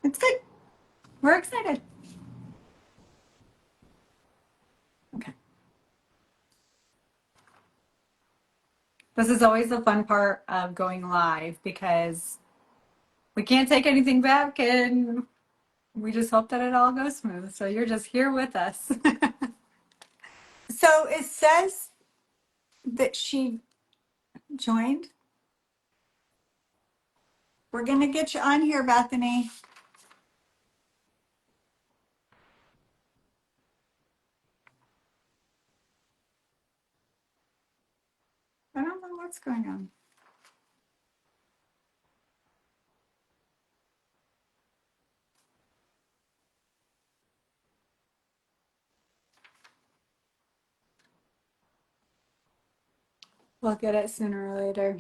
It's good. We're excited. Okay. This is always the fun part of going live because we can't take anything back and we just hope that it all goes smooth. So you're just here with us. So it says that she joined. We're going to get you on here, Bethany. I don't know what's going on. We'll get it sooner or later.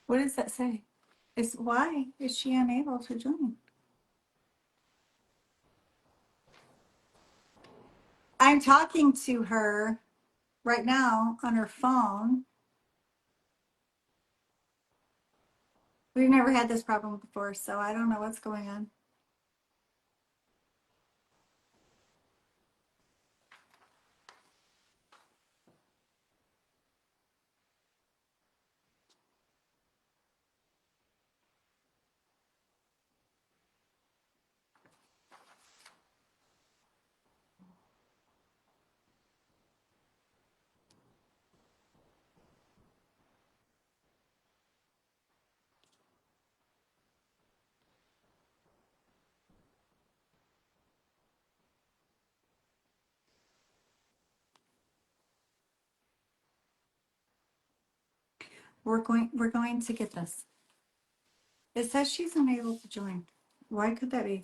What does that say? Why is she unable to join? I'm talking to her right now on her phone. We've never had this problem before, so I don't know what's going on. We're going to get this. It says she's unable to join. Why could that be?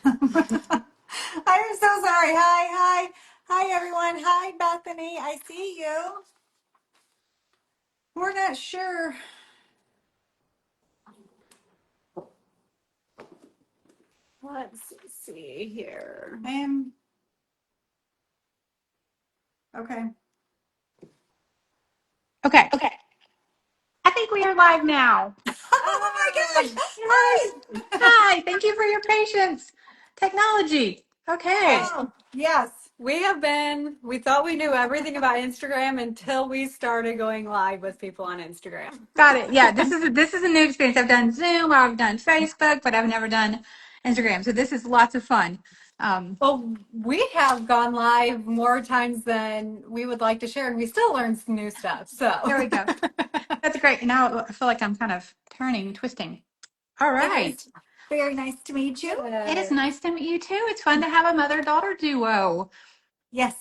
I'm so sorry. Hi, everyone. Hi, Bethany. I see you. We're not sure. Let's see here. Okay. Okay, Okay. I think we are live now. Oh my gosh. Yes. Hi. Hi, thank you for your patience. Technology. Okay. Oh, yes. We thought we knew everything about Instagram until we started going live with people on Instagram. Got it. Yeah, this is a new experience. I've done Zoom, I've done Facebook, but I've never done Instagram. So this is lots of fun. Well, we have gone live more times than we would like to share, and we still learn some new stuff. So There we go. That's great. Now I feel like I'm kind of twisting. All it right. is very nice to meet you. It is nice to meet you too. It's fun to have a mother-daughter duo. Yes,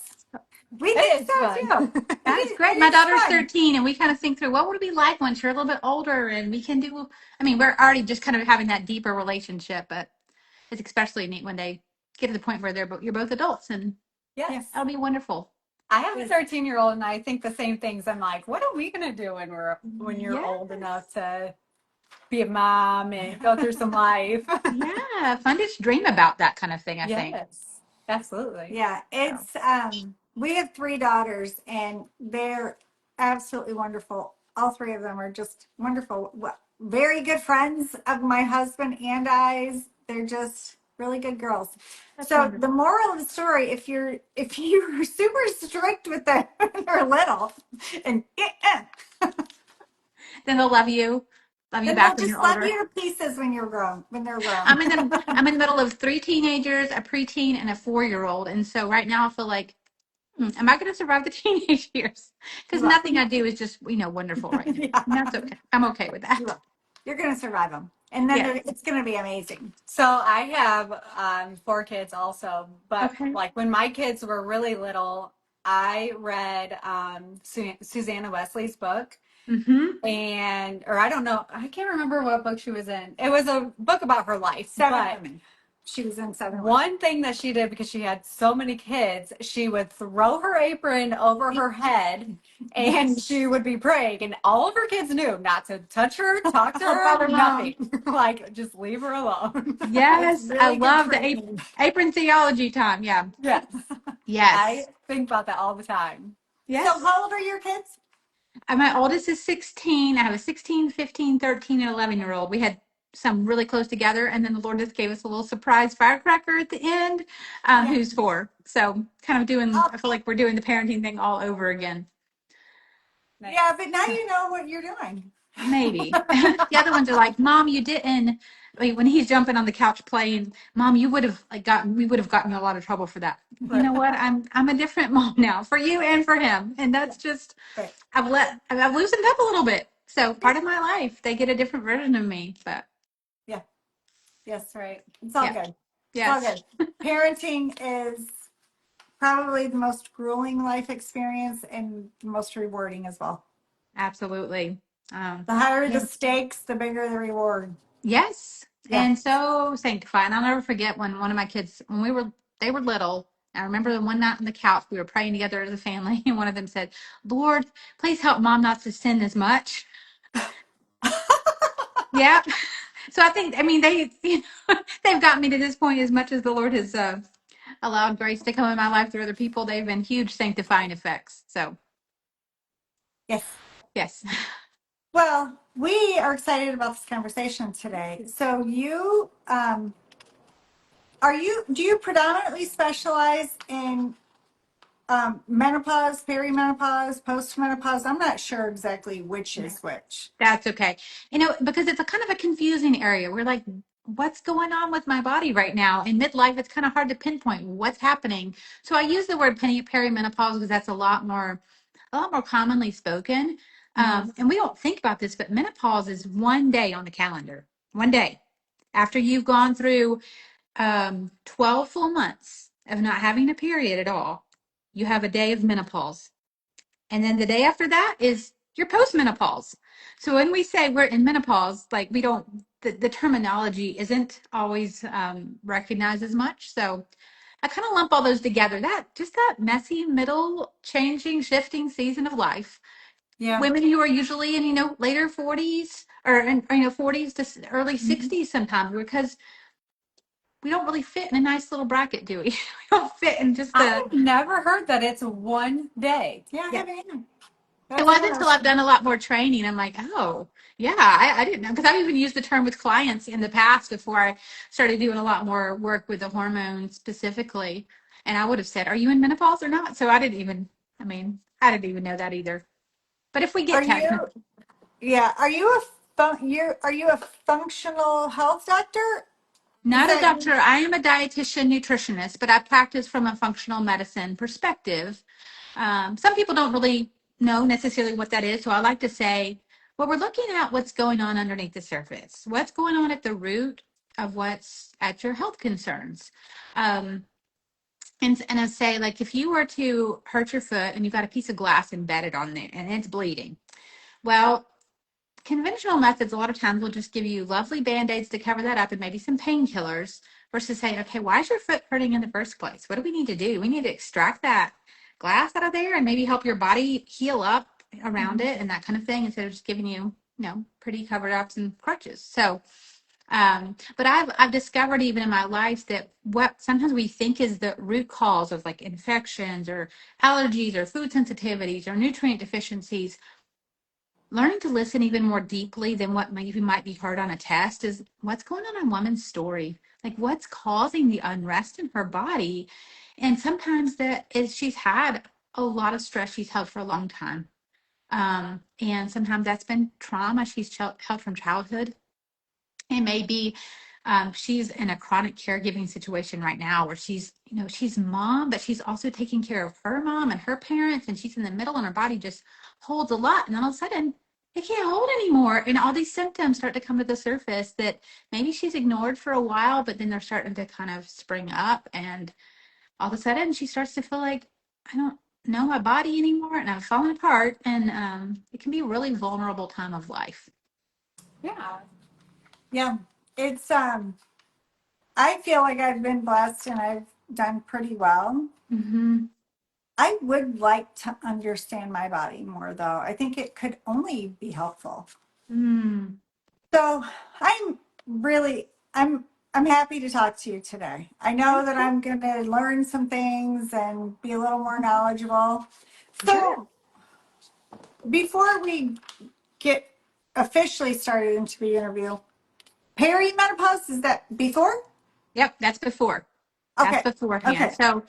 we think so too. That is great. It My is daughter's fun. 13, and we kind of think through what would it be like once you're a little bit older and we can do, I mean, we're already just kind of having that deeper relationship, but it's especially neat when they get to the point where you're both adults, and Yes. that'll be wonderful. I have a 13-year-old, and I think the same things. I'm like, what are we gonna do when you're Yes. old enough to be a mom and go through some life? Yeah. Fun to just dream about that kind of thing, I think. Yes, absolutely. Yeah, So, we have three daughters and they're absolutely wonderful. All three of them are just wonderful. Very good friends of my husband and I's. They're just really good girls. that's So the wonderful. moral of the story, if you're super strict with them when they're little and Then they'll love you then they'll back when just you're love older. you to pieces when they're grown. I'm in the middle of three teenagers, a preteen, and a 4-year-old. And so right now I feel like, am I going to survive the teenage years? Because You will. nothing I do is just, wonderful right now. And Yeah. that's okay. I'm okay with You that. will. You're going to survive them. And then Yes. it's going to be amazing. So I have four kids also, but Okay. like when my kids were really little, I read Susanna Wesley's book, Mm-hmm. or I don't know, I can't remember what book she was in. It was a book about her life, Seven but women. she was in Southern. One thing that she did, because she had so many kids, she would throw her apron over her head and she would be praying. And all of her kids knew not to touch her, talk to her, nothing. Like, just leave her alone. It's Yes, I really good love the training. apron theology time. Yeah. Yes. I Yes. think about that all the time. So Yes. how old are your kids? My oldest is 16. I have a 16, 15, 13, and 11-year-old. We had some really close together, and then the Lord just gave us a little surprise firecracker at the end, Yeah. who's 4. So kind of doing, Oh, I feel like we're doing the parenting thing all over again. Nice. yeah, but now you know what you're doing. Maybe. The other ones are like, Mom, you didn't. Like, when he's jumping on the couch playing, Mom, you would have we would have gotten in a lot of trouble for that. You Right. know what? I'm a different mom now for you and for him. And Yeah. that's just, Right. I've loosened up a little bit. So part of my life, they get a different version of me. But Yeah. Yes, right. It's all yeah, good. It's all yes, good. Parenting is probably the most grueling life experience and the most rewarding as well. absolutely. The higher the Yeah. stakes, the bigger the reward. Yes. Yeah. And so sanctifying. I'll never forget when one of my kids, when they were little, I remember the one night on the couch, we were praying together as a family, and one of them said, Lord, please help mom not to sin as much. Yeah. So I think, I mean, they've gotten me to this point as much as the Lord has allowed grace to come in my life through other people. They've been huge sanctifying effects. So, Yes. yes. Well, we are excited about this conversation today. So do you predominantly specialize in menopause, perimenopause, postmenopause? I'm not sure exactly which is which. That's okay. Because it's a kind of a confusing area. We're like, what's going on with my body right now? In midlife, it's kind of hard to pinpoint what's happening. So I use the word perimenopause because that's a lot more commonly spoken. Mhm. And we don't think about this, but menopause is one day on the calendar. One day after you've gone through 12 full months of not having a period at all, you have a day of menopause. And then the day after that is your postmenopause. So when we say we're in menopause, like we don't, the terminology isn't always recognized as much. So I kind of lump all those together. That messy middle changing, shifting season of life. Yeah. Women who are usually in, later 40s or 40s to early Mhm. 60s sometimes, because we don't really fit in a nice little bracket, do we? We don't fit in just the, I've never heard that it's one day. Yeah, I yeah. haven't either. It That's wasn't until I've interesting. done a lot more training. I'm like, oh, yeah, I didn't know. Because I've even used the term with clients in the past before I started doing a lot more work with the hormones specifically. And I would have said, are you in menopause or not? So I didn't even know that either. But if we Are get technical, you? Yeah. Are you a functional health doctor? Is not a that doctor, I am a dietitian nutritionist, but I practice from a functional medicine perspective. Some people don't really know necessarily what that is. So I like to say, well, we're looking at what's going on underneath the surface, what's going on at the root of what's at your health concerns. Um, and I say, like, if you were to hurt your foot and you've got a piece of glass embedded on there and it's bleeding, well, conventional methods a lot of times will just give you lovely band-aids to cover that up and maybe some painkillers versus saying, okay, why is your foot hurting in the first place? What do we need to do? We need to extract that glass out of there and maybe help your body heal up around Mhm. it and that kind of thing, instead of just giving you, pretty covered ups and crutches. So but I've discovered even in my life that what sometimes we think is the root cause of like infections or allergies or food sensitivities or nutrient deficiencies, learning to listen even more deeply than what maybe might be heard on a test is what's going on in a woman's story. Like what's causing the unrest in her body. And sometimes that is she's had a lot of stress she's held for a long time. And sometimes that's been trauma she's held from childhood. It may be she's in a chronic caregiving situation right now where she's mom, but she's also taking care of her mom and her parents, and she's in the middle, and her body just holds a lot. And then all of a sudden, it can't hold anymore. And all these symptoms start to come to the surface that maybe she's ignored for a while, but then they're starting to kind of spring up. And all of a sudden, she starts to feel like, I don't know my body anymore, and I'm falling apart. And it can be a really vulnerable time of life. Yeah. Yeah. It's I feel like I've been blessed and I've done pretty well. Mm-hmm. I would like to understand my body more, though. I think it could only be helpful. Mm. So I'm really, I'm happy to talk to you today. I know that I'm going to learn some things and be a little more knowledgeable. Sure. So before we get officially started into the interview, perimenopause, is that before? Yep, that's before. That's Okay. beforehand. Okay. So,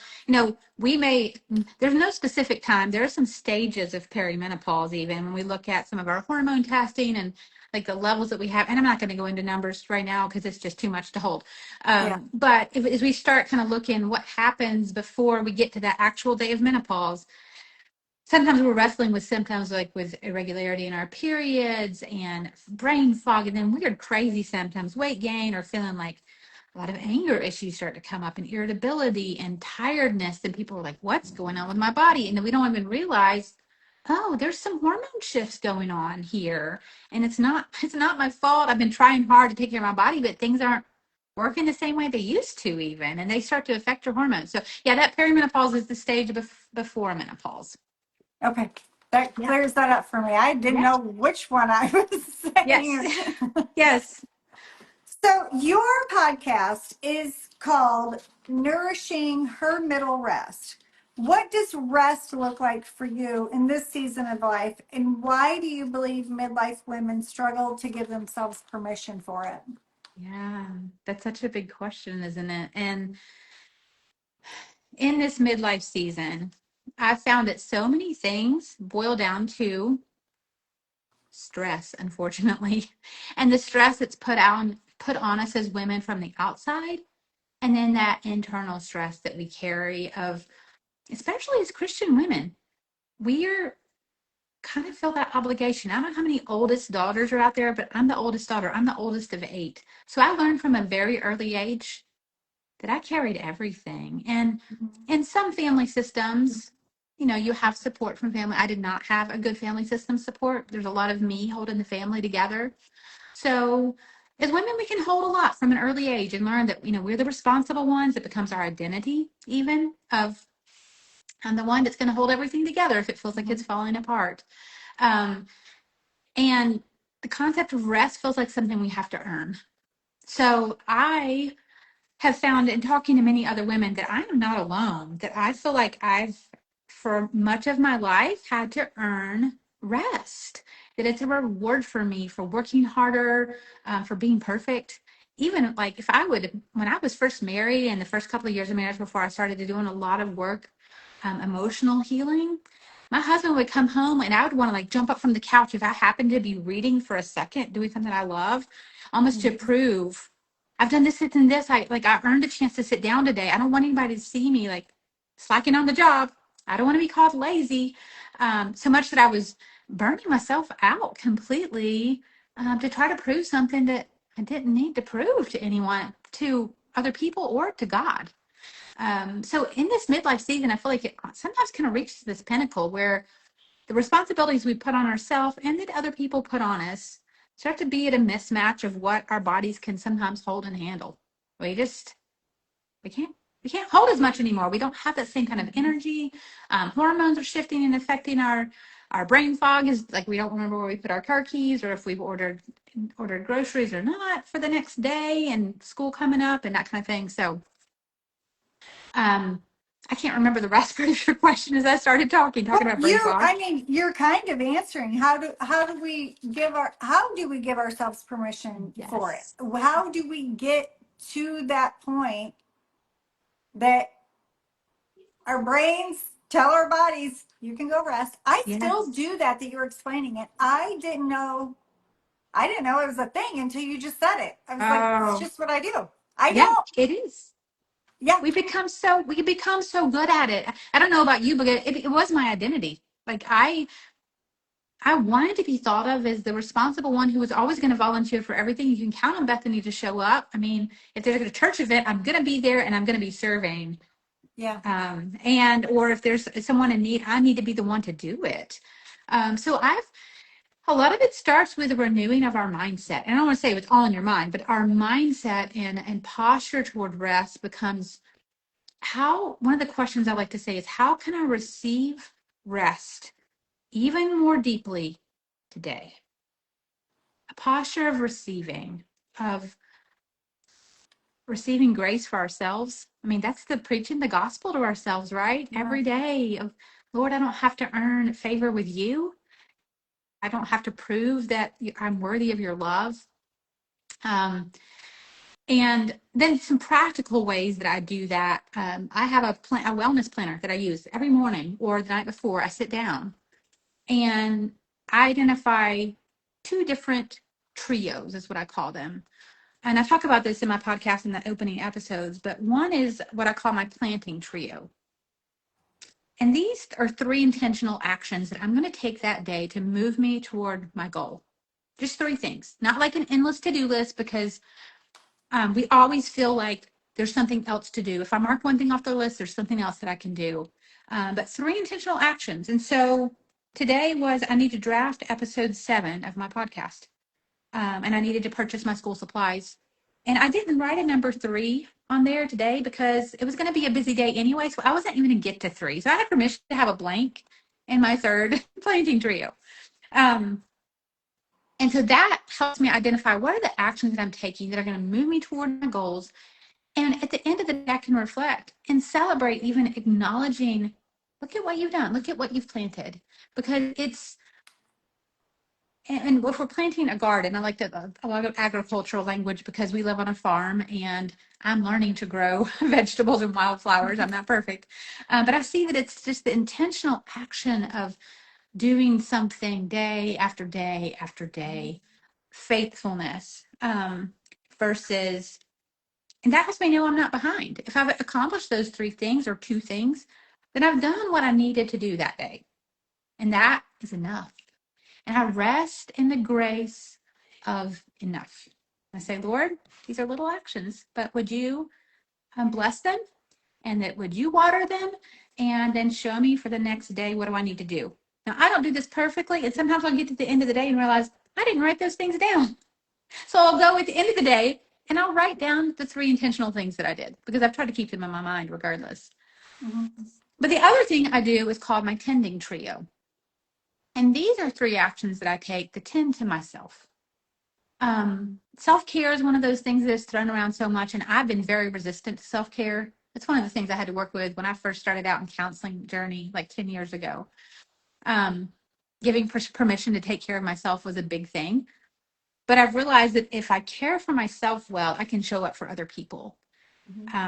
there's no specific time. There are some stages of perimenopause, even when we look at some of our hormone testing and like the levels that we have. And I'm not going to go into numbers right now because it's just too much to hold. Yeah. But as we start kind of looking what happens before we get to that actual day of menopause, sometimes we're wrestling with symptoms like with irregularity in our periods and brain fog, and then weird, crazy symptoms, weight gain, or feeling like a lot of anger issues start to come up, and irritability and tiredness. And people are like, what's going on with my body? And then we don't even realize, oh, there's some hormone shifts going on here. And it's not my fault. I've been trying hard to take care of my body, but things aren't working the same way they used to even. And they start to affect your hormones. So yeah, that perimenopause is the stage before menopause. Okay. That Yeah. clears that up for me. I didn't Yeah. know which one I was Yes. saying. Yes. So your podcast is called Nourishing Her Middle Rest. What does rest look like for you in this season of life? And why do you believe midlife women struggle to give themselves permission for it? Yeah. That's such a big question, isn't it? And in this midlife season, I've found that so many things boil down to stress, unfortunately. And the stress that's put on us as women from the outside, and then that internal stress that we carry of, especially as Christian women, we are kind of feel that obligation. I don't know how many oldest daughters are out there, but I'm the oldest daughter. I'm the oldest of 8. So I learned from a very early age that I carried everything. And in some family systems, you have support from family. I did not have a good family system support. There's a lot of me holding the family together. So as women, we can hold a lot from an early age and learn that, we're the responsible ones. It becomes our identity, even of I'm the one that's going to hold everything together if it feels like it's falling apart. Um, and the concept of rest feels like something we have to earn. So I have found in talking to many other women that I am not alone, that I feel like I've, for much of my life, had to earn rest, that it's a reward for me for working harder, for being perfect. Even like if I would, when I was first married and the first couple of years of marriage before I started doing a lot of work, emotional healing, my husband would come home and I would want to like jump up from the couch if I happened to be reading for a second, doing something I love, almost to prove I've done this and this. I earned a chance to sit down today. I don't want anybody to see me like slacking on the job. I don't want to be called lazy. So much that I was burning myself out completely to try to prove something that I didn't need to prove to anyone, to other people, or to God. So in this midlife season, I feel like it sometimes kind of reaches this pinnacle where the responsibilities we put on ourselves and that other people put on us start to be at a mismatch of what our bodies can sometimes hold and handle. We just we can't we can't hold as much anymore. We don't have that same kind of energy. Hormones are shifting and affecting our brain fog. Is like we don't remember where we put our car keys or if we've ordered groceries or not for the next day, and school coming up and that kind of thing. So um I can't remember the rest part of your question as I started talking Well, about brain fog. you're kind of answering how do we give ourselves permission for it? Yes. How do we get to that point that our brains tell our bodies you can go rest? I still Yes. do that you're explaining it. I didn't know it was a thing until you just said it. I was like, it's Oh, just what I do. I yeah, don't. it is. Yeah, We become so good at it. I don't know about you, but it was my identity. Like I wanted to be thought of as the responsible one who was always going to volunteer for everything. You can count on Bethany to show up. I mean, if there's a church event, I'm going to be there and I'm going to be serving. yeah. And or if there's someone in need, I need to be the one to do it. So I've A lot of it starts with a renewing of our mindset. And I don't want to say it's all in your mind, but our mindset and posture toward rest becomes one of the questions I like to say is, how can I receive rest even more deeply today? A posture of receiving grace for ourselves. I mean, that's the preaching the gospel to ourselves, right? Yeah. Every day of, Lord, I don't have to earn favor with you. I don't have to prove that I'm worthy of your love. Um, and then some practical ways that I do that. I have a wellness planner that I use every morning or the night before I sit down, and I identify two different trios, is what I call them. And I talk about this in my podcast in the opening episodes, but one is what I call my planting trio. And these are 3 intentional actions that I'm going to take that day to move me toward my goal. Just 3 things, not like an endless to-do list, because we always feel like there's something else to do. If I mark one thing off the list, there's something else that I can do. But 3 intentional actions. And so today was, I need to draft episode 7 of my podcast. And I needed to purchase my school supplies. And I didn't write a number 3 on there today because it was going to be a busy day anyway. So I wasn't even going to get to 3. So I had permission to have a blank in my 3rd planting trio. And so that helps me identify what are the actions that I'm taking that are going to move me toward my goals. And at the end of the day, I can reflect and celebrate, even acknowledging, look at what you've done, look at what you've planted. Because and if we're planting a garden, I like a lot of agricultural language because we live on a farm and I'm learning to grow vegetables and wildflowers. I'm not perfect. But I see that it's just the intentional action of doing something day after day after day, faithfulness, versus, and that helps me know I'm not behind. If I've accomplished those 3 things or 2 things, then I've done what I needed to do that day. And that is enough. And I rest in the grace of enough. I say, Lord, these are little actions, but would you bless them? And that would you water them? And then show me for the next day, what do I need to do? Now, I don't do this perfectly. And sometimes I'll get to the end of the day and realize I didn't write those things down. So I'll go at the end of the day and I'll write down the 3 intentional things that I did because I've tried to keep them in my mind regardless. Mm-hmm. But the other thing I do is called my tending trio. And these are 3 actions that I take to tend to myself. Self-care is one of those things that's thrown around so much, and I've been very resistant to self-care. It's one of the things I had to work with when I first started out in counseling journey like 10 years ago. Giving permission to take care of myself was a big thing. But I've realized that if I care for myself well, I can show up for other people,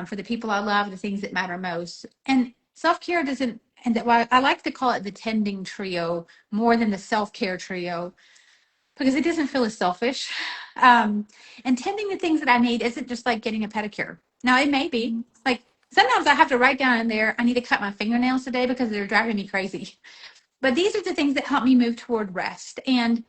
for the people I love, the things that matter most. And self-care doesn't, and that, well, I like to call it the tending trio more than the self-care trio because it doesn't feel as selfish. And tending the things that I need isn't just like getting a pedicure. Now, it may be like sometimes I have to write down in there, I need to cut my fingernails today because they're driving me crazy. But these are the things that help me move toward rest. And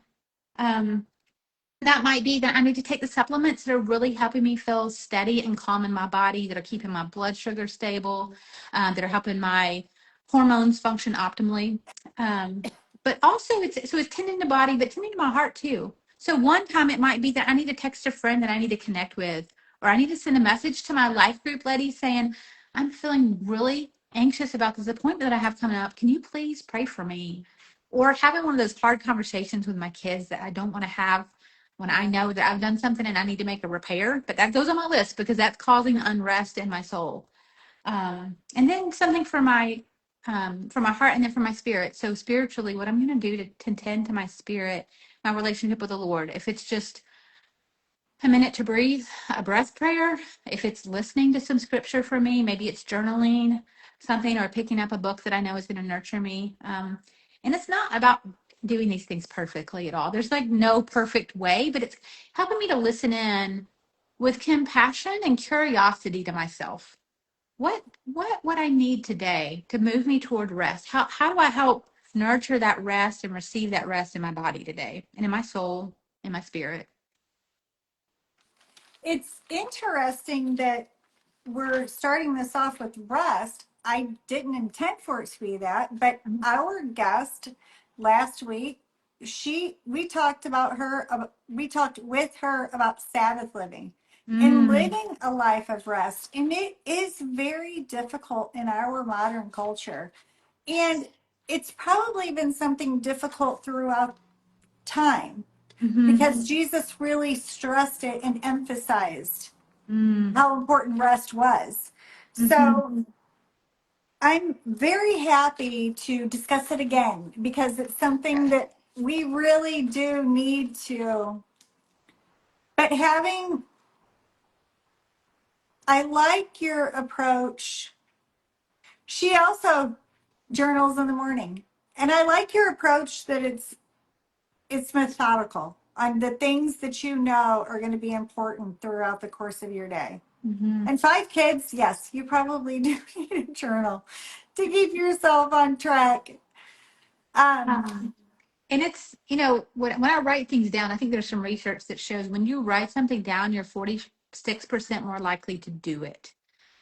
that might be that I need to take the supplements that are really helping me feel steady and calm in my body, that are keeping my blood sugar stable, that are helping my hormones function optimally. But also it's tending the body, but tending to my heart too. So one time it might be that I need to text a friend that I need to connect with, or I need to send a message to my life group lady saying, I'm feeling really anxious about this appointment that I have coming up. Can you please pray for me? Or having one of those hard conversations with my kids that I don't want to have when I know that I've done something and I need to make a repair, but that goes on my list because that's causing unrest in my soul. And then something for my heart and then for my spirit. So spiritually, what I'm going to do to tend to my spirit, my relationship with the Lord, if it's just a minute to breathe, a breath prayer, if it's listening to some scripture for me, maybe it's journaling something or picking up a book that I know is going to nurture me. And it's not about doing these things perfectly at all. There's like no perfect way, but it's helping me to listen in with compassion and curiosity to myself. What I need today to move me toward rest? How do I help nurture that rest and receive that rest in my body today and in my soul, in my spirit? It's interesting that we're starting this off with rest. I didn't intend for it to be that, but our guest last week we talked we talked with her about Sabbath living and Mm, living a life of rest. And it is very difficult in our modern culture. And it's probably been something difficult throughout time mm-hmm, because Jesus really stressed it and emphasized mm, how important rest was. mm-hmm. So I'm very happy to discuss it again because it's something that we really do need to. But I like your approach. She also journals in the morning. And I like your approach that it's methodical on the things that you know are going to be important throughout the course of your day. Mm-hmm. And 5 kids, yes, you probably do need a journal to keep yourself on track. Um, And it's, when I write things down, I think there's some research that shows when you write something down, you're 46% more likely to do it.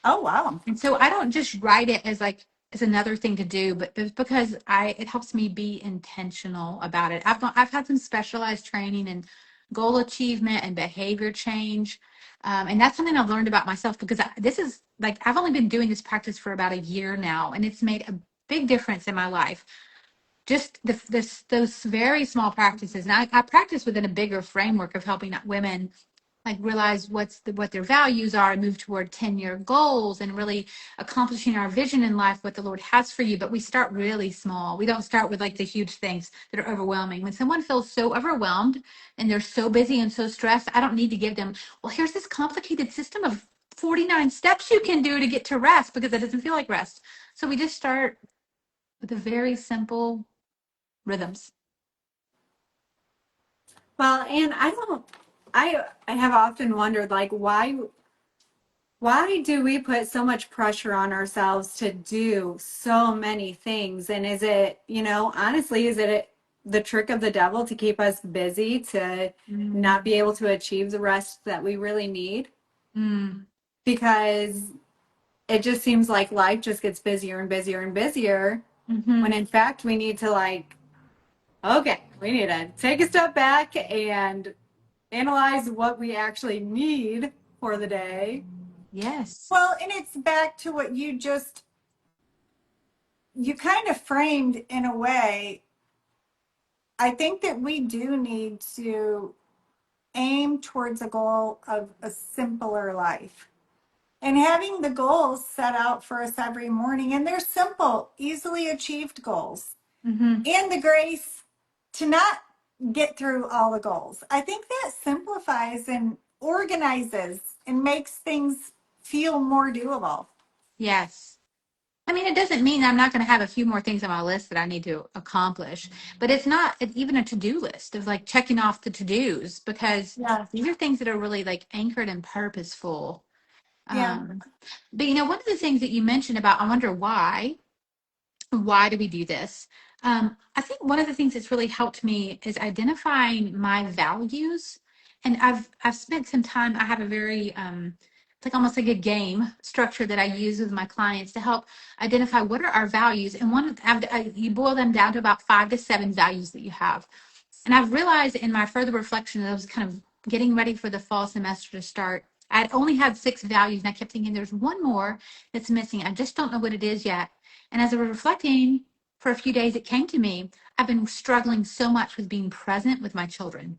oh, wow. And so I don't just write it as like as another thing to do, but it's because it helps me be intentional about it. I've had some specialized training in goal achievement and behavior change. And that's something I've learned about myself because this is like I've only been doing this practice for about a year now, and it's made a big difference in my life. Just those very small practices, and I practice within a bigger framework of helping women like realize what their values are and move toward 10-year goals and really accomplishing our vision in life, what the Lord has for you. But we start really small. We don't start with like the huge things that are overwhelming. When someone feels so overwhelmed and they're so busy and so stressed, I don't need to give them, well, here's this complicated system of 49 steps you can do to get to rest, because it doesn't feel like rest. So we just start with the very simple rhythms. Well, and I have often wondered like why do we put so much pressure on ourselves to do so many things? And is it, honestly, is it the trick of the devil to keep us busy to not be able to achieve the rest that we really need? Mm. Because it just seems like life just gets busier and busier and busier Mm-hmm. when in fact we need to okay, we need to take a step back and analyze what we actually need for the day. Yes. Well, and it's back to what you kind of framed in a way. I think that we do need to aim towards a goal of a simpler life and having the goals set out for us every morning. And they're simple, easily achieved goals Mm-hmm. and the grace to not get through all the goals. I think that simplifies and organizes and makes things feel more doable. Yes. I mean, it doesn't mean I'm not going to have a few more things on my list that I need to accomplish, but it's not even a to-do list of like checking off the to-dos, because Yeah. these are things that are really like anchored and purposeful. Yeah. Um, but one of the things that you mentioned about, I wonder why do we do this? I think one of the things that's really helped me is identifying my values. And I've spent some time, I have a very it's like almost like a game structure that I use with my clients to help identify what are our values. And you boil them down to about 5 to 7 values that you have. And I've realized in my further reflection, I was kind of getting ready for the fall semester to start. I'd only had 6 values, and I kept thinking there's one more that's missing. I just don't know what it is yet. And as I was reflecting for a few days, it came to me. I've been struggling so much with being present with my children.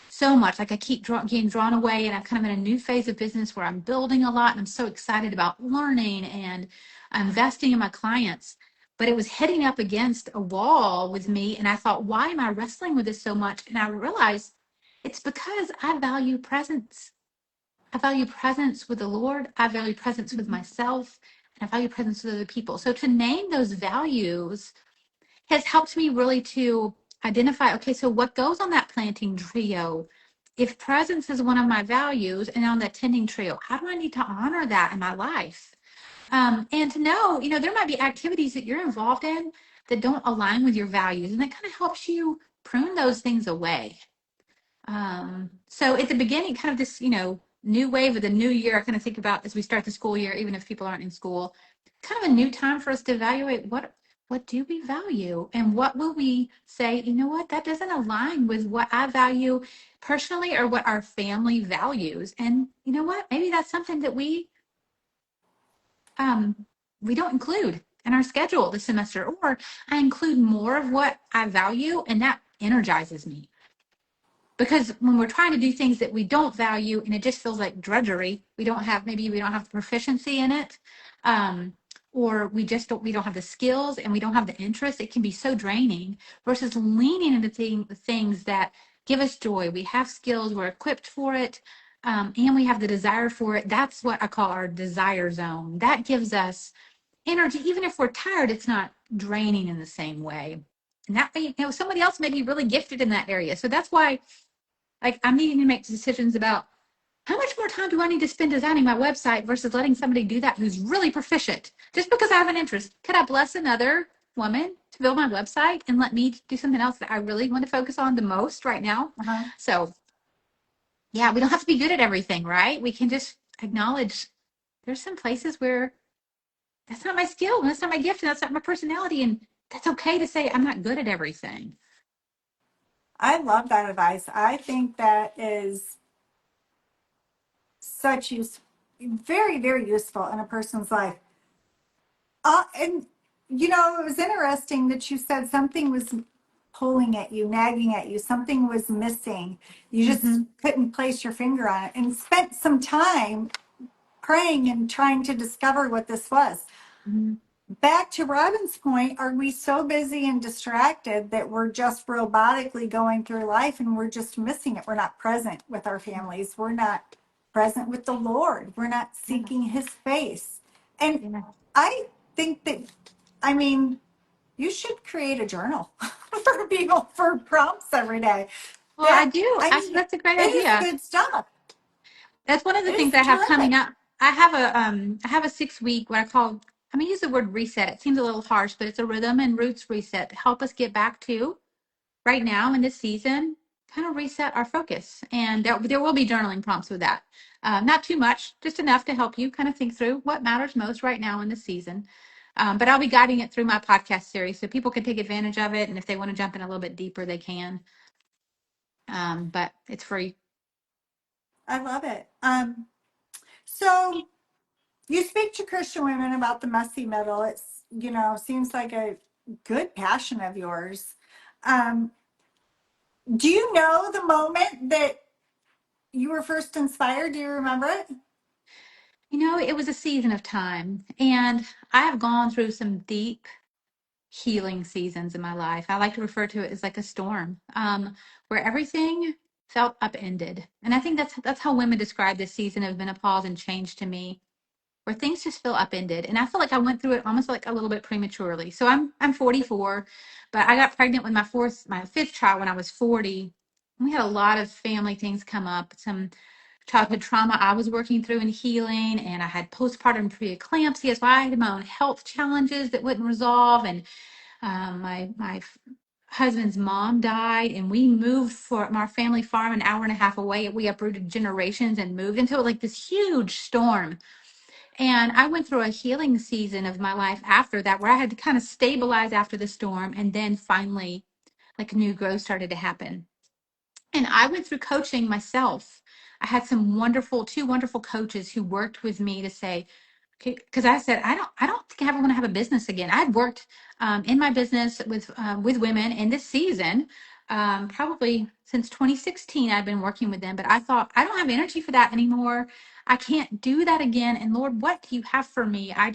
So much. Like I keep getting drawn away, and I'm kind of in a new phase of business where I'm building a lot, and I'm so excited about learning and investing in my clients. But it was hitting up against a wall with me, and I thought, why am I wrestling with this so much? And I realized it's because I value presence. I value presence with the Lord. I value presence with myself, and I value presence with other people. So to name those values has helped me really to identify, okay, so what goes on that planting trio? If presence is one of my values and on that tending trio, how do I need to honor that in my life? And to know, there might be activities that you're involved in that don't align with your values, and that kind of helps you prune those things away. So at the beginning, kind of this, new wave of the new year, I kind of think about as we start the school year, even if people aren't in school, kind of a new time for us to evaluate what do we value? And what will we say, you know what, that doesn't align with what I value personally or what our family values. And you know what, maybe that's something that um, we don't include in our schedule this semester, or I include more of what I value and that energizes me. Because when we're trying to do things that we don't value and it just feels like drudgery, maybe we don't have the proficiency in it, um, or we don't have the skills and we don't have the interest. It can be so draining versus leaning into things that give us joy. We have skills, we're equipped for it, and we have the desire for it. That's what I call our desire zone. That gives us energy. Even if we're tired, it's not draining in the same way. And that way, somebody else may be really gifted in that area. So that's why, like, I'm needing to make decisions about how much more time do I need to spend designing my website versus letting somebody do that who's really proficient. Just because I have an interest, could I bless another woman to build my website and let me do something else that I really want to focus on the most right now? Uh-huh. So, yeah, we don't have to be good at everything, right? We can just acknowledge there's some places where that's not my skill, and that's not my gift, and that's not my personality, and that's okay to say I'm not good at everything. I love that advice. I think that is such use, very, very useful in a person's life. And it was interesting that you said something was pulling at you, nagging at you, something was missing. You just Mm-hmm. couldn't place your finger on it, and spent some time praying and trying to discover what this was. Mm-hmm. Back to Robin's point, are we so busy and distracted that we're just robotically going through life and we're just missing it? We're not present with our families. We're not present with the Lord. We're not Yeah. seeking his face. And Yeah. I think that, I mean, you should create a journal for people for prompts every day. Well, I That, do. I mean, That's a great it is idea. good stuff. That's one of the It things is I have coming terrific. up. I have a 6 week, what I call, I'm gonna use the word reset. It seems a little harsh, but it's a rhythm and roots reset to help us get back to right now in this season, kind of reset our focus. And there will be journaling prompts with that. Not too much, just enough to help you kind of think through what matters most right now in this season. But I'll be guiding it through my podcast series so people can take advantage of it. And if they want to jump in a little bit deeper, they can. But it's free. I love it. So you speak to Christian women about the messy middle. It's, seems like a good passion of yours. Um, do you know the moment that you were first inspired? Do you remember it? It was a season of time. And I have gone through some deep healing seasons in my life. I like to refer to it as like a storm, where everything felt upended. And I think that's how women describe this season of menopause and change to me, where things just feel upended. And I feel like I went through it almost like a little bit prematurely. So I'm 44, but I got pregnant with my fifth child when I was 40. We had a lot of family things come up, some childhood trauma I was working through and healing, and I had postpartum preeclampsia, so I had my own health challenges that wouldn't resolve, and my husband's mom died, and we moved from our family farm an hour and a half away. We uprooted generations and moved into like this huge storm. And I went through a healing season of my life after that, where I had to kind of stabilize after the storm, and then finally, like new growth started to happen. And I went through coaching myself. I had two wonderful coaches who worked with me to say, okay, because I said, I don't think I ever want to have a business again. I'd worked in my business with women in this season, probably since 2016. I've been working with them, but I thought I don't have energy for that anymore. I can't do that again. And Lord, what do you have for me? I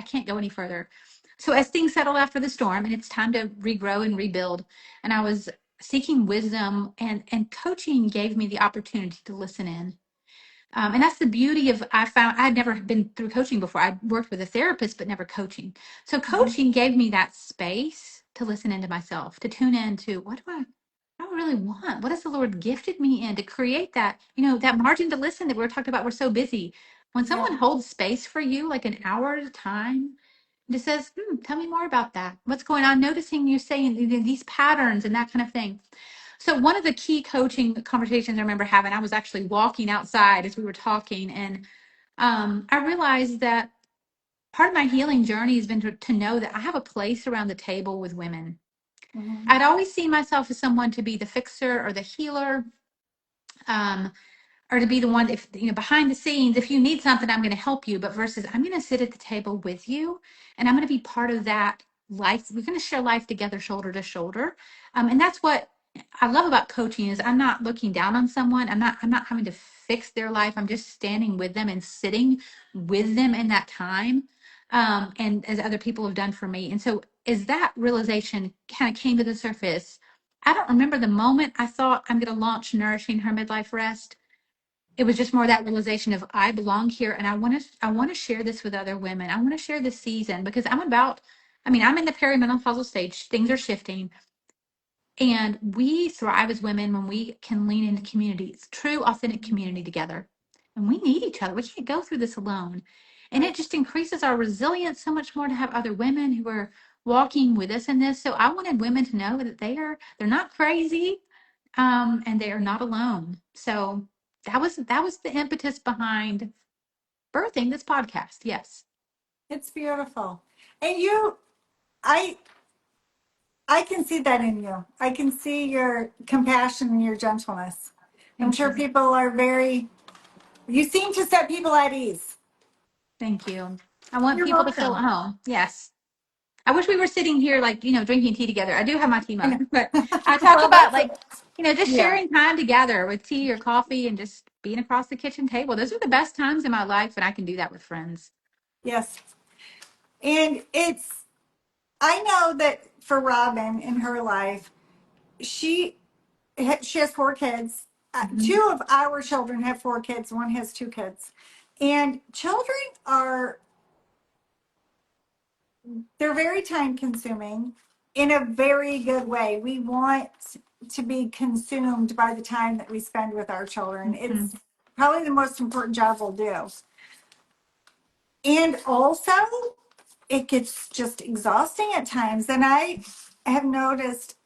can't go any further. So as things settled after the storm, and it's time to regrow and rebuild, and I was seeking wisdom, and coaching gave me the opportunity to listen in. And that's the beauty of, I found I had never been through coaching before. I worked with a therapist, but never coaching. So Mhm. coaching gave me that space to listen into myself, to tune into what do I really want? What has the Lord gifted me in to create that, that margin to listen that we were talking about. We're so busy. When Yeah. someone holds space for you, like an hour at a time, just says, tell me more about that. What's going on? Noticing you saying these patterns and that kind of thing. So one of the key coaching conversations I remember having, I was actually walking outside as we were talking, and I realized that part of my healing journey has been to know that I have a place around the table with women. Mhm. I'd always seen myself as someone to be the fixer or the healer. Um, or to be the one, if behind the scenes, if you need something, I'm going to help you, but versus I'm going to sit at the table with you and I'm going to be part of that life. We're going to share life together, shoulder to shoulder. And that's what I love about coaching is I'm not looking down on someone. I'm not having to fix their life. I'm just standing with them and sitting with them in that time. And as other people have done for me. And so as that realization kind of came to the surface, I don't remember the moment I thought I'm going to launch Nourishing Her Midlife Rest. It was just more that realization of I belong here and I want to share this with other women. I want to share this season because I'm in the perimenopausal stage. Things are shifting and we thrive as women when we can lean into communities, true, authentic community together. And we need each other. We can't go through this alone. And it Right. just increases our resilience so much more to have other women who are walking with us in this. So I wanted women to know that they're not crazy, and they are not alone. So that was the impetus behind birthing this podcast. Yes. It's beautiful. And I I can see that in you. I can see your compassion and your gentleness. I'm Thank sure you. people are you seem to set people at ease. Thank you. I want You're people to feel at welcome. home. Yes. I wish we were sitting here like, drinking tea together. I do have my tea I mug, know. but I talk Well, about that's like, just yeah. sharing time together with tea or coffee and just being across the kitchen table. Those are the best times in my life, and I can do that with friends. Yes. And I know that for Robin in her life, she she has 4 kids. Hmm. Two of our children have 4 kids. One has 2 kids. And children they're very time consuming in a very good way. We want to be consumed by the time that we spend with our children. Hmm. It's probably the most important job we'll do. And also, it gets just exhausting at times. And I have noticed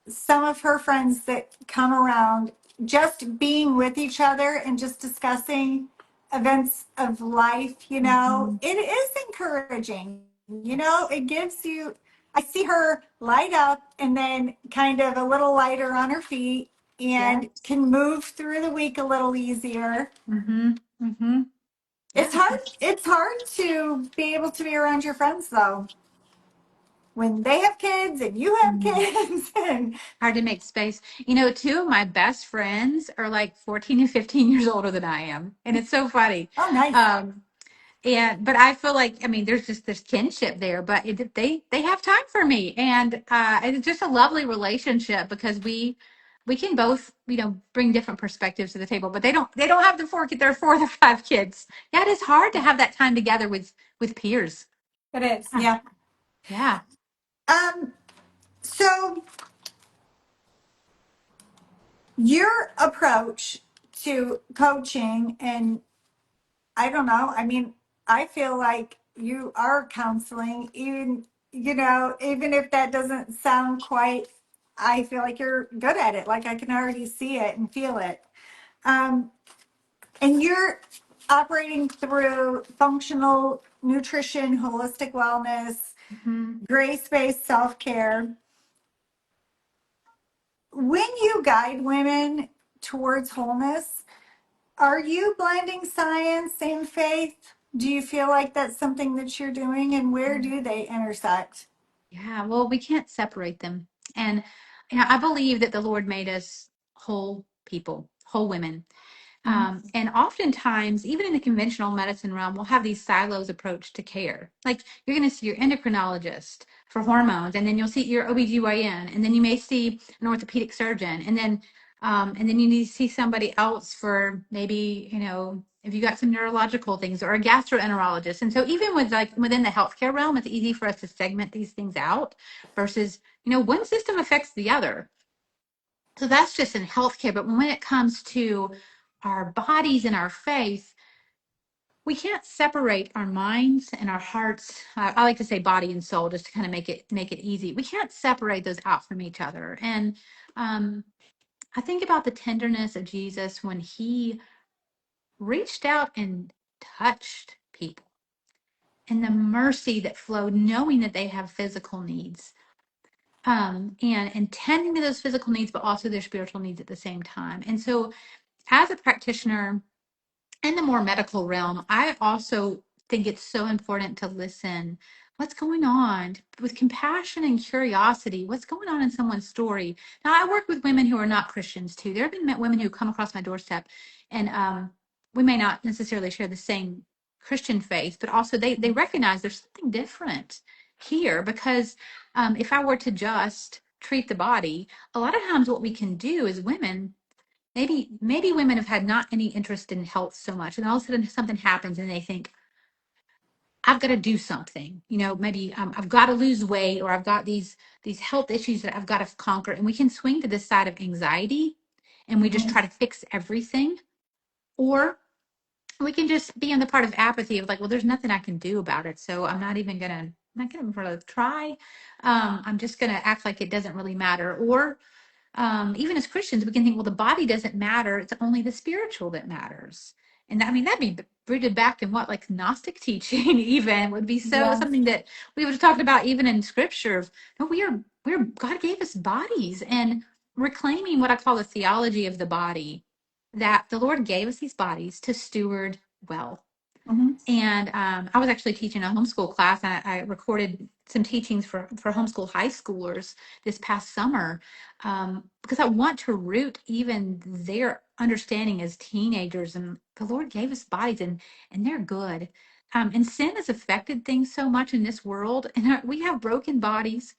some of her friends that come around just being with each other and just discussing events of life, Hmm. it is encouraging. It gives you, I see her light up and then kind of a little lighter on her feet Yeah. and can move through the week a little easier. Hmm. Hmm. Yeah. It's hard to be able to be around your friends though when they have kids and you have Mhm. kids and Hard to make space. Two of my best friends are like 14 and 15 years older than I am. And it's so funny. oh nice. Um, but I feel like, there's just this kinship there, but they have time for me. And it's just a lovely relationship because we can both, bring different perspectives to the table, but they don't have their 4 to 5 kids. Yeah, it is hard to have that time together with peers. It is, Yeah. yeah. Yeah. Um, so your approach to coaching, and I don't know, I feel like you are counseling, even if that doesn't sound quite, I feel like you're good at it. Like I can already see it and feel it. Um, and you're operating through functional nutrition, holistic wellness, Mhm. grace-based self-care. When you guide women towards wholeness, are you blending science and faith? Do you feel like that's something that you're doing, and where do they intersect? Yeah, well, we can't separate them. And I believe that the Lord made us whole people, whole women. Mhm. And oftentimes, even in the conventional medicine realm, we'll have these silos approach to care. Like you're going to see your endocrinologist for hormones, and then you'll see your OBGYN, and then you may see an orthopedic surgeon, and then you need to see somebody else for maybe, if you got some neurological things or a gastroenterologist. And so even with like within the healthcare realm, it's easy for us to segment these things out versus, one system affects the other. So that's just in healthcare. But when it comes to our bodies and our faith, we can't separate our minds and our hearts. I like to say body and soul just to kind of make it easy. We can't separate those out from each other. And um, I think about the tenderness of Jesus when he reached out and touched people. and the mercy that flowed, knowing that they have physical needs, and tending to those physical needs, but also their spiritual needs at the same time. And so, as a practitioner in the more medical realm, I also think it's so important to listen. What's going on with compassion and curiosity? What's going on in someone's story? Now, I work with women who are not Christians too. There have been women who come across my doorstep, and we may not necessarily share the same Christian faith, but also they recognize there's something different here because if I were to just treat the body, a lot of times what we can do as women, maybe women have had not any interest in health so much, and all of a sudden something happens and they think, I've got to do something. Maybe I've got to lose weight, or I've got these health issues that I've got to conquer. And we can swing to this side of anxiety, and we just Mhm. try to fix everything. Or we can just be on the part of apathy of like, well, there's nothing I can do about it, so I'm not gonna really try. I'm just gonna act like it doesn't really matter. Or even as Christians, we can think, well, the body doesn't matter. It's only the spiritual that matters. And I mean, that'd be rooted back in what, like Gnostic teaching, even would be so Yes. something that we would have talked about even in scripture. No, God gave us bodies, and reclaiming what I call the theology of the body, that the Lord gave us these bodies to steward well. Mhm. And I was actually teaching a homeschool class, and I recorded some teachings for homeschool high schoolers this past summer, because I want to root even their understanding as teenagers. And the Lord gave us bodies, and they're good. And sin has affected things so much in this world, and we have broken bodies.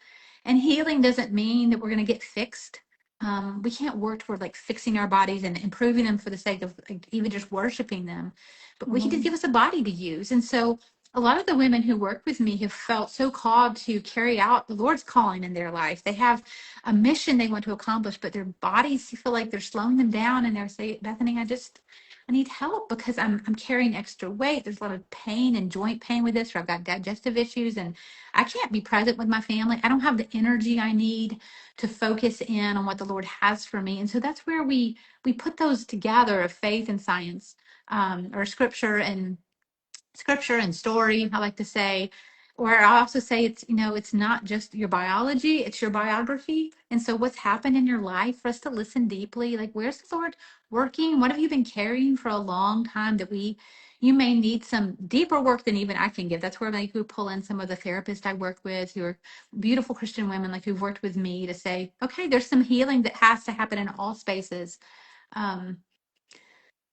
And healing doesn't mean that we're going to get fixed. We can't work toward like fixing our bodies and improving them for the sake of like, even just worshiping them, but he did Mhm. give us a body to use. And so a lot of the women who work with me have felt so called to carry out the Lord's calling in their life. They have a mission they want to accomplish, but their bodies feel like they're slowing them down, and they're saying, Bethany, I need help because I'm carrying extra weight. There's a lot of pain and joint pain with this, or I've got digestive issues, and I can't be present with my family. I don't have the energy I need to focus in on what the Lord has for me. And so that's where we put those together of faith and science, or scripture and story, I like to say. Or I also say it's not just your biology, it's your biography. And so what's happened in your life, for us to listen deeply, like where's the Lord working? What have you been carrying for a long time that you may need some deeper work than even I can give. That's where like we pull in some of the therapists I work with who are beautiful Christian women, like who've worked with me, to say, okay, there's some healing that has to happen in all spaces. Um,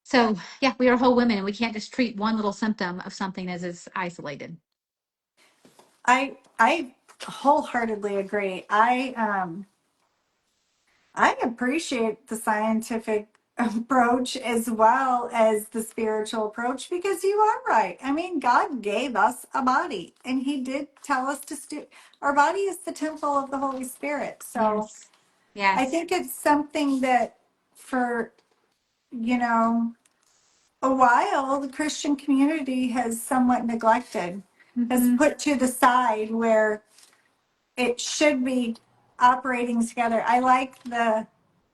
so yeah, we are whole women, and we can't just treat one little symptom of something as is isolated. I wholeheartedly agree. I appreciate the scientific approach as well as the spiritual approach, because you are right. I mean, God gave us a body, and He did tell us our body is the temple of the Holy Spirit. So Yes. I Yes. think it's something that for, you know, a while the Christian community has somewhat neglected, has Hmm. put to the side, where it should be operating together. I like the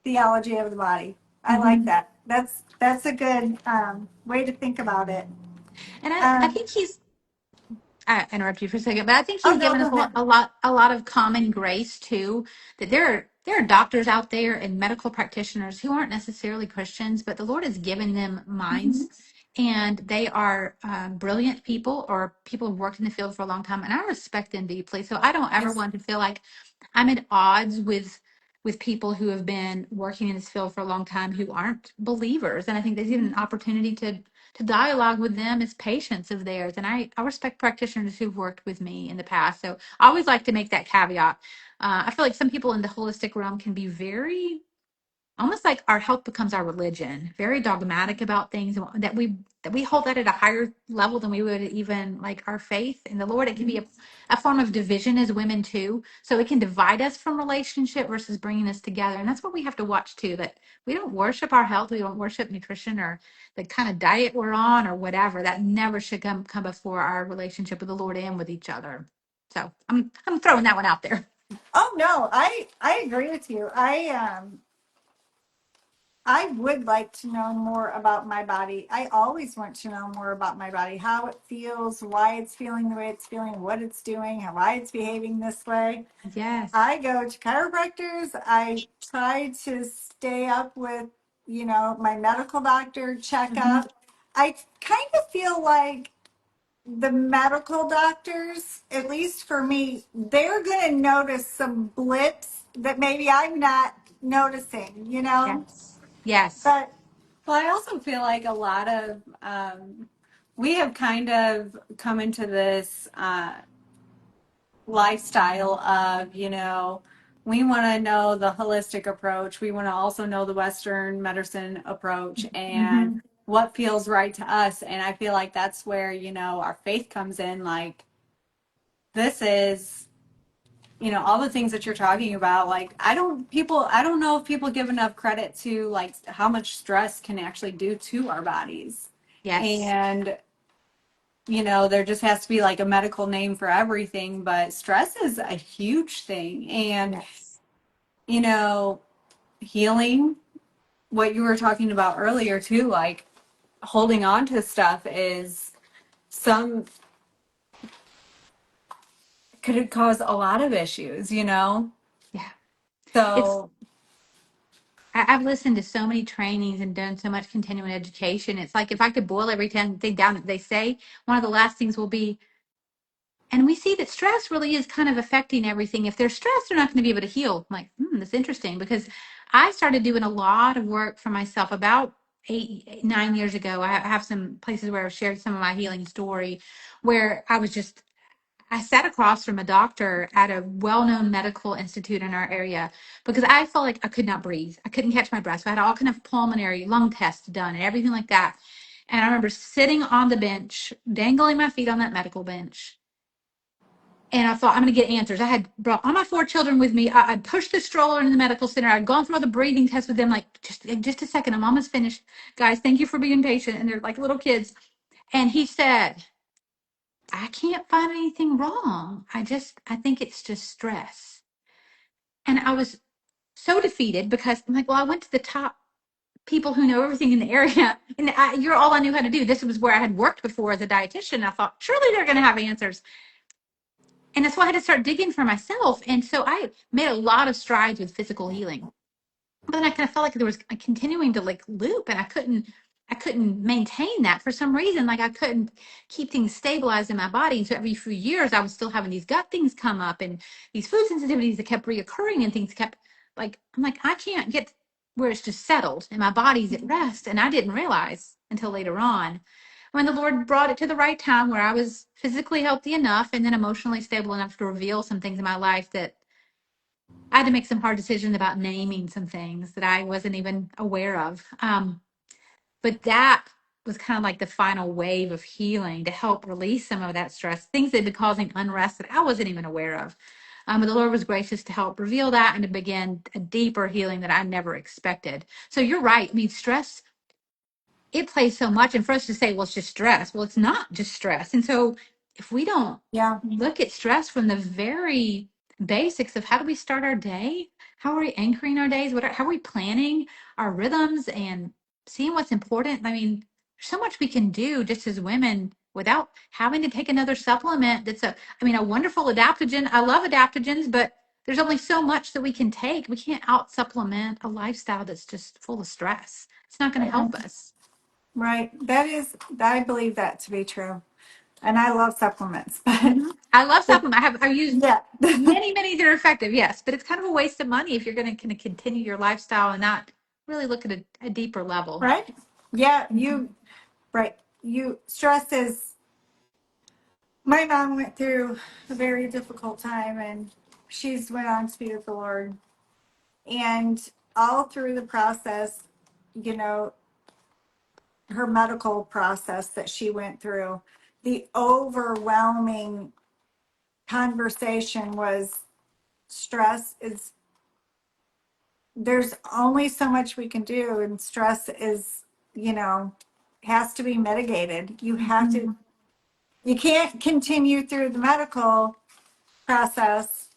theology of the body. I like Hmm. that. That's a good way to think about it. And I Um, think I interrupt you for a second, but I think oh he's no, given go us ahead. a lot of common grace too. That there are doctors out there and medical practitioners who aren't necessarily Christians, but the Lord has given them Mhm. minds, and they are brilliant people, or people who've worked in the field for a long time, and I respect them deeply. So I don't ever Yes. want to feel like I'm at odds with people who have been working in this field for a long time who aren't believers. And I think there's even an opportunity to dialogue with them as patients of theirs. And I respect practitioners who've worked with me in the past. So I always like to make that caveat. I feel like some people in the holistic realm can be very, almost like our health becomes our religion, very dogmatic about things, and that we hold that at a higher level than we would even like our faith in the Lord. It can be a form of division as women too. So it can divide us from relationship versus bringing us together. And that's what we have to watch too, that we don't worship our health. We don't worship nutrition or the kind of diet we're on or whatever. That never should come before our relationship with the Lord and with each other. So I'm throwing that one out there. Oh no, I agree with you. I would like to know more about my body. I always want to know more about my body, how it feels, why it's feeling the way it's feeling, what it's doing, why it's behaving this way. Yes. I go to chiropractors. I try to stay up with, my medical doctor Hmm. checkup. I kind of feel like the medical doctors, at least for me, they're going to notice some blips that maybe I'm not noticing. Yes. Yes. But Well, I also feel like a lot of we have kind of come into this lifestyle of, we want to know the holistic approach. We want to also know the Western medicine approach and Hmm. what feels right to us. And I feel like that's where, our faith comes in. Like, this is, all the things that you're talking about. Like, I don't know if people give enough credit to like how much stress can actually do to our bodies. Yes. And there just has to be like a medical name for everything, but stress is a huge thing. And, Yes. you know, healing, what you were talking about earlier too, like holding on to stuff is some could cause a lot of issues. Yeah. It's So, I've listened to so many trainings and done so much continuing education. It's like if I could boil everything down that they say, one of the last things will be, and we see that stress really is kind of affecting everything. If they're stressed, they're not going to be able to heal. I'm like, that's interesting because I started doing a lot of work for myself about 9 years ago. I have some places where I've shared some of my healing story where I sat across from a doctor at a well-known medical institute in our area because I felt like I could not breathe. I couldn't catch my breath. So I had all kind of pulmonary lung tests done and everything like that. And I remember sitting on the bench, dangling my feet on that medical bench. And I thought, I'm going to get answers. I had brought all my 4 children with me. I'd pushed the stroller into the medical center. I'd gone through all the breathing tests with them. Like, just a second. I'm almost finished. Guys, thank you for being patient. And they're like little kids. And he said, I can't find anything wrong. I think it's just stress. And I was so defeated because I'm like, well, I went to the top people who know everything in the area, and you're all I knew how to do. This was where I had worked before as a dietitian. I thought, surely they're going to have answers. And that's why I had to start digging for myself. And so I made a lot of strides with physical healing. But then I kind of felt like there was a continuing to like loop and I couldn't maintain that for some reason. Like I couldn't keep things stabilized in my body. And so every few years I was still having these gut things come up and these food sensitivities that kept reoccurring and things kept like, I'm like, I can't get where it's just settled and my body's at rest. And I didn't realize until later on when the Lord brought it to the right time where I was physically healthy enough and then emotionally stable enough to reveal some things in my life that I had to make some hard decisions about naming some things that I wasn't even aware of. But that was kind of like the final wave of healing to help release some of that stress, things that had been causing unrest that I wasn't even aware of. But the Lord was gracious to help reveal that and to begin a deeper healing that I never expected. So you're right. I mean, stress, it plays so much. And for us to say, well, it's just stress. Well, it's not just stress. And so if we don't yeah, look at stress from the very basics of how do we start our day, how are we anchoring our days, how are we planning our rhythms and seeing what's important. I mean, there's so much we can do just as women without having to take another supplement that's a wonderful adaptogen. I love adaptogens, but there's only so much that we can take. We can't out supplement a lifestyle that's just full of stress. It's not going to right. help us. Right. I believe that to be true. And I love supplements, but, I love but supplements. I've used yeah, many that are effective, yes, but it's kind of a waste of money if you're going to kind of continue your lifestyle and not really look at a deeper level. right. Yeah, Mhm. right. Stress is, my mom went through a very difficult time and she's went on to be with the Lord. And all through the process, you know, her medical process that she went through, the overwhelming conversation was stress is, there's only so much we can do, and stress is, you know, has to be mitigated. Mhm. You can't continue through the medical process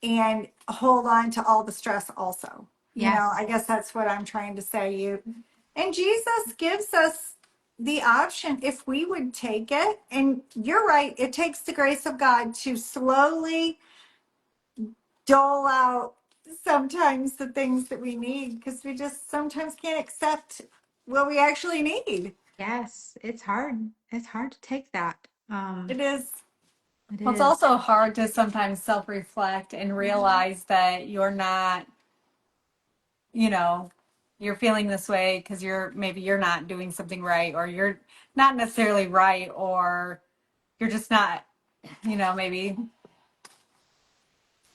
and hold on to all the stress also. Yes. I guess that's what I'm trying to say. And Jesus gives us the option if we would take it. And you're right, it takes the grace of God to slowly dole out sometimes the things that we need because we just sometimes can't accept what we actually need. Yes. It's hard. It's hard to take that. It is. It Well, it's is. also hard to sometimes self-reflect and realize that you're not, you know, you're feeling this way because you're not doing something right, or you're not necessarily right, or you're just not, maybe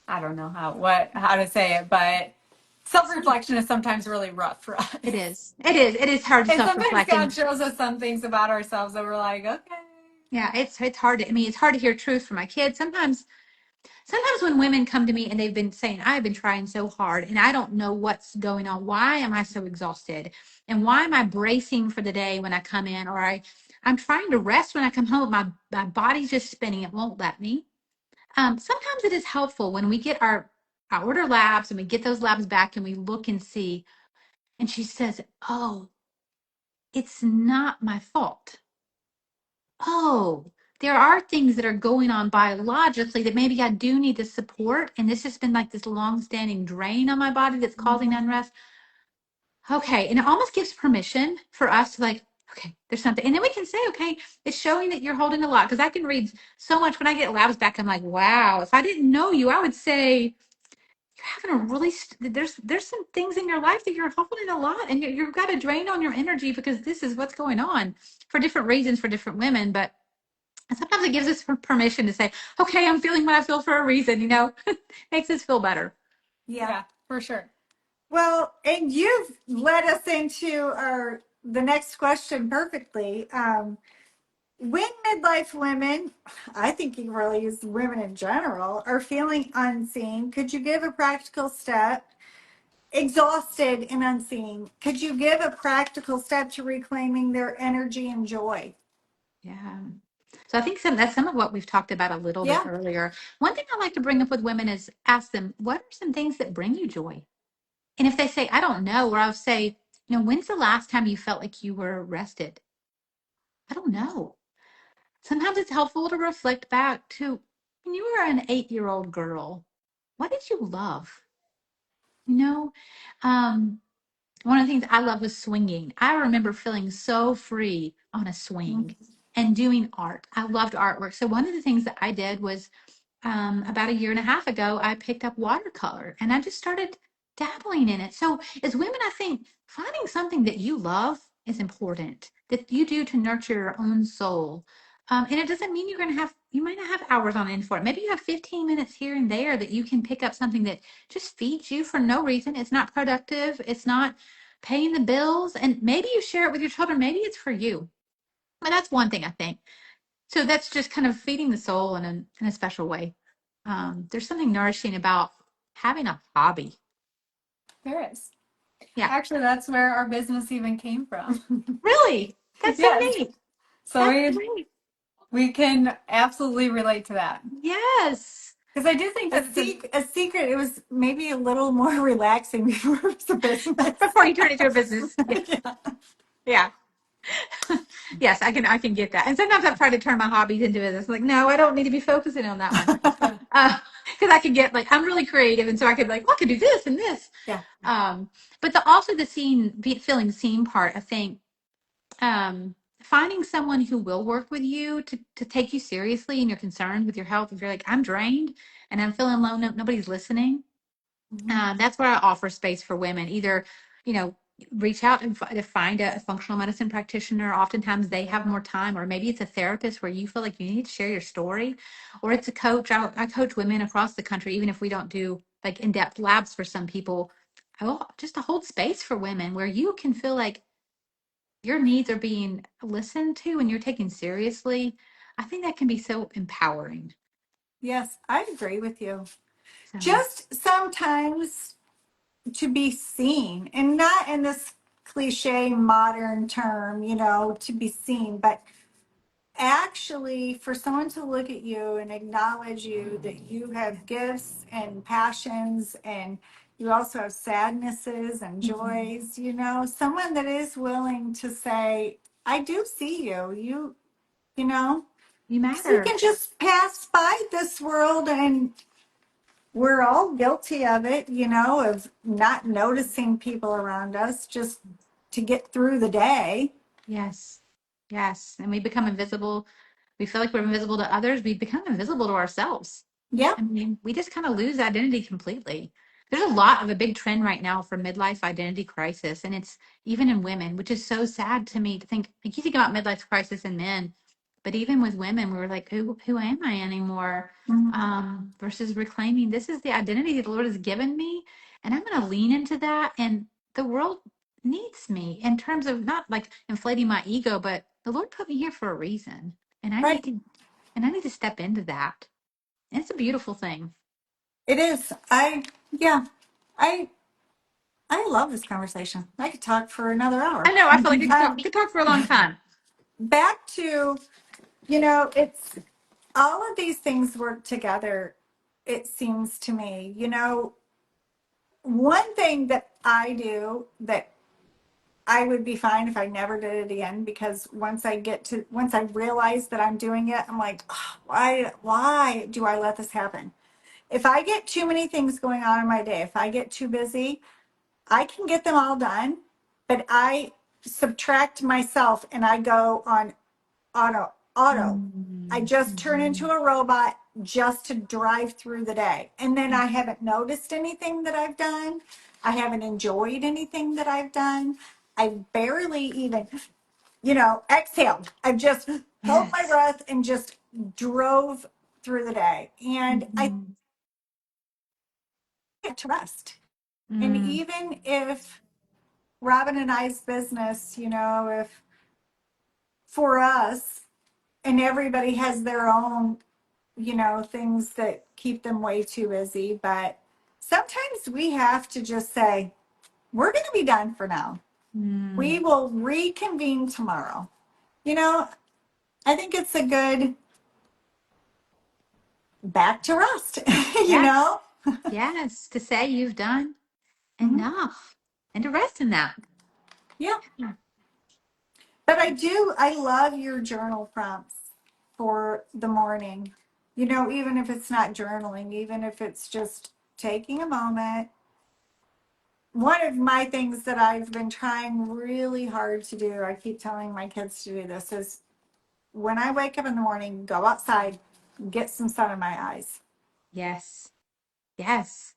I don't know how to say it, but self-reflection is sometimes really rough for us. It is. It is. It is hard to And sometimes self-reflect. God And shows us some things about ourselves that we're like, okay. yeah, it's hard to, I mean, it's hard to hear truth from my kids. Sometimes when women come to me and they've been saying, I've been trying so hard and I don't know what's going on. Why am I so exhausted? And why am I bracing for the day when I come in? Or I'm trying to rest when I come home. My body's just spinning. It won't let me. Sometimes it is helpful when we get our order labs and we get those labs back and we look and see. And she says, oh, it's not my fault. Oh, there are things that are going on biologically that maybe I do need to support. And this has been like this long-standing drain on my body that's causing unrest. Okay. And it almost gives permission for us to like, okay, there's something. And then we can say, okay, it's showing that you're holding a lot. Because I can read so much when I get labs back. I'm like, wow, if I didn't know you, I would say you're having a really, there's some things in your life that you're holding a lot and you've got a drain on your energy because this is what's going on for different reasons for different women. But and sometimes it gives us permission to say, okay, I'm feeling what I feel for a reason, makes us feel better. Yeah. Yeah, for sure. Well, and you've led us into the next question perfectly. When midlife women, I think you really use women in general, are feeling unseen, could you give a practical step? Exhausted and unseen, could you give a practical step to reclaiming their energy and joy? Yeah. So I think that's some of what we've talked about a little bit Yeah. earlier. One thing I like to bring up with women is ask them, what are some things that bring you joy? And if they say, I don't know, or I'll say, when's the last time you felt like you were rested? I don't know. Sometimes it's helpful to reflect back to when you were an 8-year-old girl. What did you love? You know, um, One of the things I love was swinging. I remember feeling so free on a swing and doing art. I loved artwork. So one of the things that I did was about a year and a half ago, I picked up watercolor and I just started dabbling in it. So as women, I think finding something that you love is important, that you do to nurture your own soul. And it doesn't mean you might not have hours on end for it. Maybe you have 15 minutes here and there that you can pick up something that just feeds you for no reason. It's not productive. It's not paying the bills. And maybe you share it with your children. Maybe it's for you. But that's one thing I think. So that's just kind of feeding the soul in a special way. There's something nourishing about having a hobby. There is. Yeah. Actually, that's where our business even came from. Really? That's so Yes. neat. So That's we great. we can absolutely relate to that. Yes. Because I do think that it's A secret, it was maybe a little more relaxing before it was a business. Before you turn it into a business. Yeah. Yeah. Yeah. Yes, I can get that. And sometimes I've tried to turn my hobbies into business. Like, no, I don't need to be focusing on that one. Yeah. Because I can get like I'm really creative, and so I could like, well, I could do this and this. Yeah. But also the feeling seen part. I think finding someone who will work with you to take you seriously and you're concerned with your health. If you're like, I'm drained and I'm feeling low, nobody's listening. That's where I offer space for women. Either, you know, reach out and to find a functional medicine practitioner. Oftentimes they have more time, or maybe it's a therapist where you feel like you need to share your story, or it's a coach. I coach women across the country, even if we don't do like in-depth labs for some people. Just to hold space for women where you can feel like your needs are being listened to and you're taken seriously. I think that can be so empowering. Yes, I agree with you. So, Just sometimes to be seen, and not in this cliche modern term, to be seen, but actually for someone to look at you and acknowledge you that you have gifts and passions and you also have sadnesses and joys, someone that is willing to say, I do see you. You know, You because we matter. can just pass by this world and we're all guilty of it, of not noticing people around us just to get through the day. Yes. Yes. And we become invisible. We feel like we're invisible to others. We become invisible to ourselves. Yep. I mean, we just kind of lose identity completely. There's a lot of a big trend right now for midlife identity crisis, and it's even in women, which is so sad to me to think. Like you think about midlife crisis in men, but even with women, we were like, who am I anymore? Mhm. Versus reclaiming this is the identity the Lord has given me, and I'm going to lean into that. And the world needs me in terms of not like inflating my ego, but the Lord put me here for a reason, and Right. I need to step into that. And it's a beautiful thing. It is. Yeah, I, I love this conversation. I could talk for another hour. I know. I feel like we Um, could talk for a long time. back to, it's all of these things work together. It seems to me, one thing that I do that I would be fine if I never did it again, because once I realize that I'm doing it, I'm like, "Ugh, why do I let this happen? If I get too many things going on in my day, if I get too busy, I can get them all done, but I subtract myself and I go on auto. I just turn Mm-hmm. into a robot just to drive through the day. And then I haven't noticed anything that I've done. I haven't enjoyed anything that I've done. I barely even, exhaled. I've just held my Yes. breath and just drove through the day. And I Mm-hmm. get to rest. And Mm. even if Robin and I's business, if for us, and everybody has their own, things that keep them way too busy, but sometimes we have to just say, we're going to be done for now. Mm. We will reconvene tomorrow. You know, I think it's a good back to rest, you Yes. know? Yes. To say you've done Mhm. enough and to rest in that. Yeah. Yeah. But I love your journal prompts for the morning. Even if it's not journaling, even if it's just taking a moment. One of my things that I've been trying really hard to do, I keep telling my kids to do this, is when I wake up in the morning, go outside, get some sun in my eyes. Yes. Yes.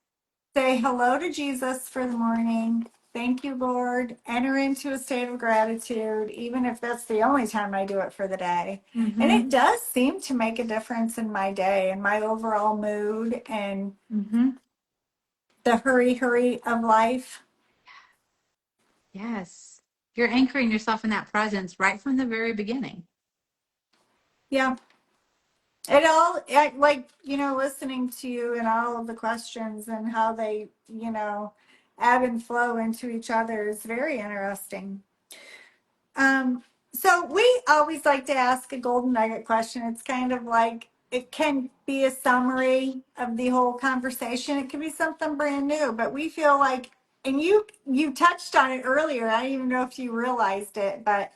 Say hello to Jesus for the morning. Thank you, Lord. Enter into a state of gratitude, even if that's the only time I do it for the day. And Mm-hmm. it does seem to make a difference in my day and my overall mood and Mm-hmm. the hurry of life. Yes. You're anchoring yourself in that presence right from the very beginning. Yeah. Like, listening to you and all of the questions and how they, ebb and flow into each other is very interesting. So we always like to ask a golden nugget question. It's kind of like it can be a summary of the whole conversation. It can be something brand new, but we feel like, and you touched on it earlier. I don't even know if you realized it, but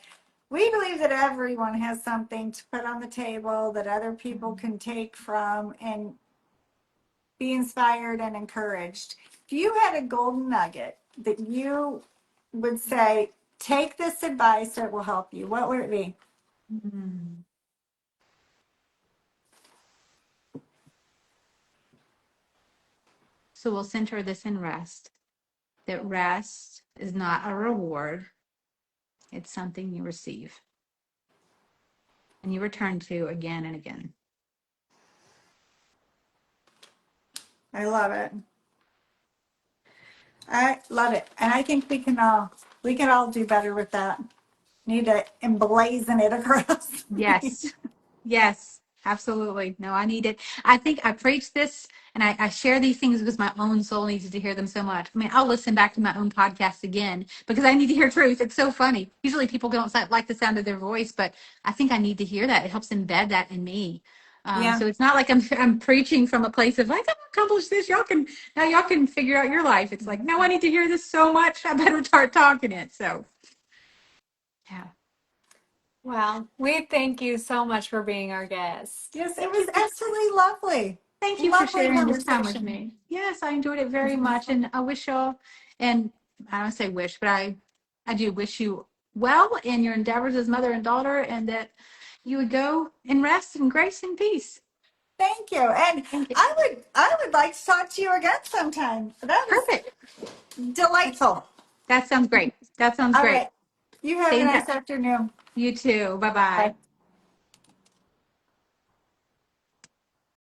we believe that everyone has something to put on the table that other people can take from and be inspired and encouraged. If you had a golden nugget that you would say, take this advice, it will help you, what would it be? Mm. So we'll center this in rest. That rest is not a reward, it's something you receive and you return to again and again. I love it. I love it. And I think we can all do better with that. Need to emblazon it across. Yes. Yes, absolutely. No, I need it. I think I preach this and I share these things because my own soul needs to hear them so much. I mean, I'll listen back to my own podcast again because I need to hear truth. It's so funny. Usually people don't like the sound of their voice, but I think I need to hear that. It helps embed that in me. Yeah. So it's not like I'm preaching from a place of like, I've accomplished this. Y'all can figure out your life. It's like, no, I need to hear this so much. I better start talking it. So yeah. Well, we thank you so much for being our guest. Yes, it was absolutely lovely. Thank you for Lovely sharing this time with conversation. me. Yes, I enjoyed it very much. And I wish y'all, and I don't say wish, but I do wish you well in your endeavors as mother and daughter, and that you would go and rest in grace and peace. Thank you. And Thank you. I would like to talk to you again sometime. That was Perfect. delightful. That sounds great. That sounds All great. right. You have Stay a in nice touch. afternoon. You too. Bye bye. Bye.